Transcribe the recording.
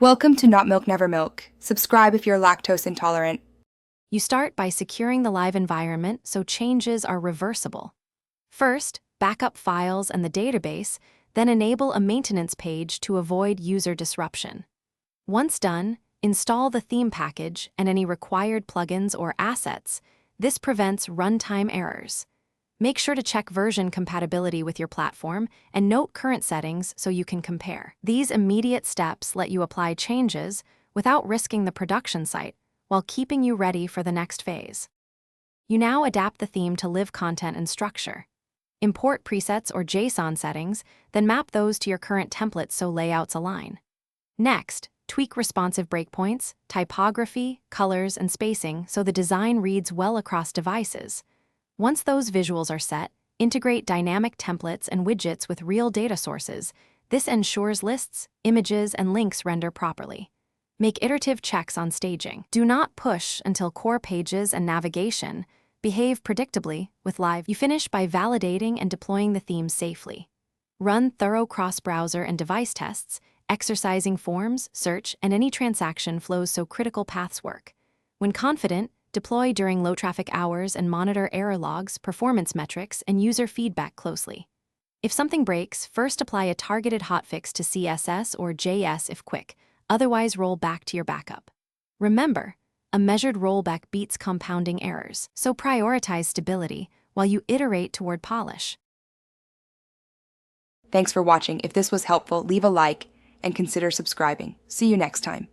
Welcome to Not Milk Never Milk. Subscribe if you're lactose intolerant. You start by securing the live environment so changes are reversible. First, backup files and the database, then enable a maintenance page to avoid user disruption. Once done, install the theme package and any required plugins or assets. This prevents runtime errors. Make sure to check version compatibility with your platform and note current settings so you can compare. These immediate steps let you apply changes without risking the production site while keeping you ready for the next phase. You now adapt the theme to live content and structure. Import presets or JSON settings, then map those to your current templates so layouts align. Next, tweak responsive breakpoints, typography, colors, and spacing so the design reads well across devices. Once those visuals are set, integrate dynamic templates and widgets with real data sources. This ensures lists, images, and links render properly. Make iterative checks on staging. Do not push until core pages and navigation behave predictably with live. You finish by validating and deploying the theme safely. Run thorough cross-browser and device tests, exercising forms, search, and any transaction flows so critical paths work. When confident, deploy during low-traffic hours and monitor error logs, performance metrics, and user feedback closely. If something breaks, first apply a targeted hotfix to CSS or JS if quick, otherwise roll back to your backup. Remember, a measured rollback beats compounding errors, so prioritize stability while you iterate toward polish. Thanks for watching. If this was helpful, leave a like and consider subscribing. See you next time.